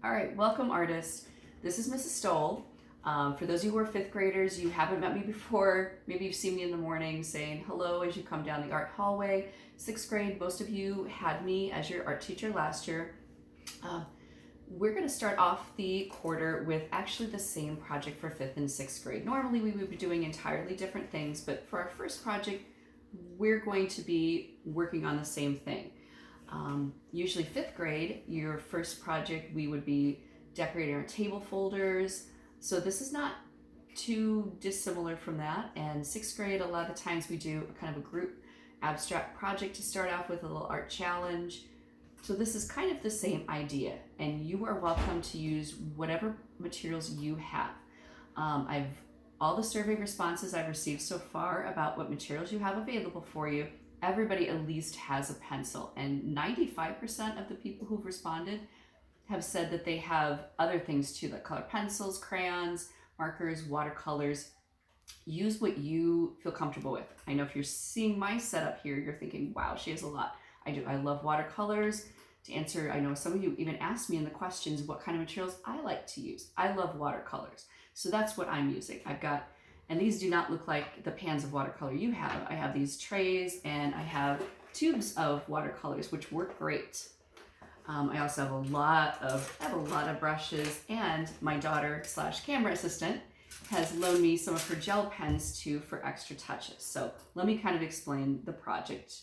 All right, welcome artists. This is Mrs. Stoll. For those of you who are fifth graders, you haven't met me before. Maybe you've seen me in the morning saying hello as you come down the art hallway. Sixth grade, most of you had me as your art teacher last year. We're going to start off the quarter with actually the same project for fifth and sixth grade. Normally we would be doing entirely different things, but for our first project, we're going to be working on the same thing. Usually fifth grade, your first project, we would be decorating our table folders. So this is not too dissimilar from that. And sixth grade, a lot of times we do a kind of a group abstract project to start off with, a little art challenge. So this is kind of the same idea, and you are welcome to use whatever materials you have. All the survey responses I've received so far about what materials you have available for you, everybody at least has a pencil, and 95% of the people who've responded have said that they have other things too, like color pencils, crayons, markers, watercolors. Use what you feel comfortable with. I know if you're seeing my setup here, you're thinking, wow, she has a lot. I do. I love watercolors. To answer, I know some of you even asked me in the questions what kind of materials I like to use. I love watercolors. So that's what I'm using. I've got, and these do not look like the pans of watercolor you have. I have these trays and I have tubes of watercolors, which work great. I also have a lot of brushes, and my daughter / camera assistant has loaned me some of her gel pens too for extra touches. So let me kind of explain the project.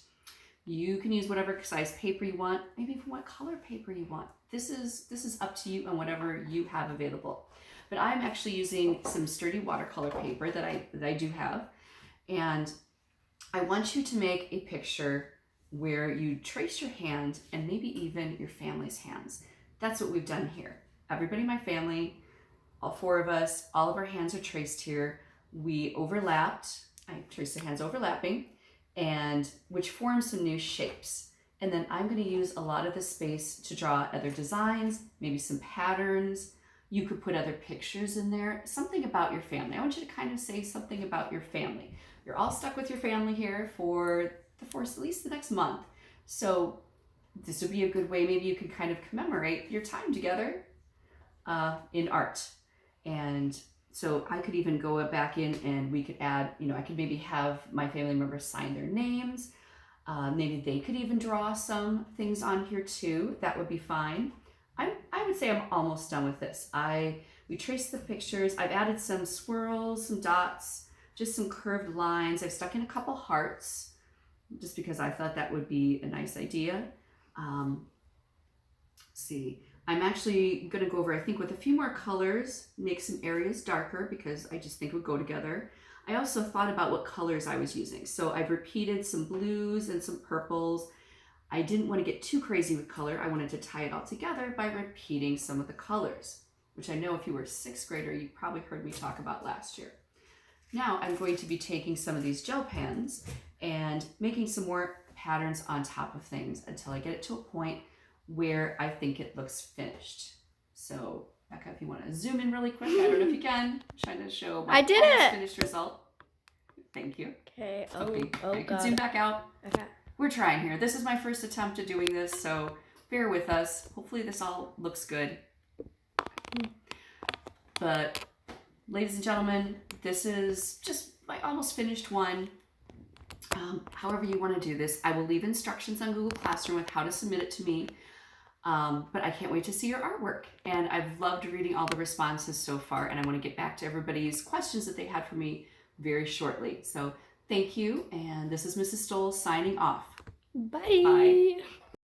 You can use whatever size paper you want, maybe even what color paper you want. This is up to you and whatever you have available. But I'm actually using some sturdy watercolor paper that I do have, and I want you to make a picture where you trace your hand and maybe even your family's hands. That's what we've done here. Everybody in my family, all four of us, all of our hands are traced here. We overlapped. I traced the hands overlapping, and which forms some new shapes. And then I'm going to use a lot of the space to draw other designs, maybe some patterns. You could put other pictures in there, something about your family. I want you to kind of say something about your family. You're all stuck with your family here for at least the next month. So this would be a good way, maybe you can kind of commemorate your time together in art. And so I could even go back in and we could add, I could maybe have my family members sign their names. Maybe they could even draw some things on here too. That would be fine. I would say I'm almost done with this. We traced the pictures. I've added some swirls, some dots, just some curved lines. I've stuck in a couple hearts just because I thought that would be a nice idea. Let's see. I'm actually going to go over, I think, with a few more colors, make some areas darker because I just think it would go together. I also thought about what colors I was using. So I've repeated some blues and some purples. I didn't want to get too crazy with color. I wanted to tie it all together by repeating some of the colors, which I know if you were a sixth grader, you probably heard me talk about last year. Now I'm going to be taking some of these gel pens and making some more patterns on top of things until I get it to a point where I think it looks finished. So Becca, if you want to zoom in really quick, I don't know if you can. I'm trying to show my finished result. Thank you. Okay. Okay. Oh I can God. zoom back out. Okay. We're trying here. This is my first attempt at doing this, so bear with us. Hopefully this all looks good. But ladies and gentlemen, this is just my almost finished one. However you want to do this, I will leave instructions on Google Classroom with how to submit it to me. But I can't wait to see your artwork. And I've loved reading all the responses so far, and I want to get back to everybody's questions that they had for me very shortly. So thank you, and this is Mrs. Stoll signing off. Bye. Bye.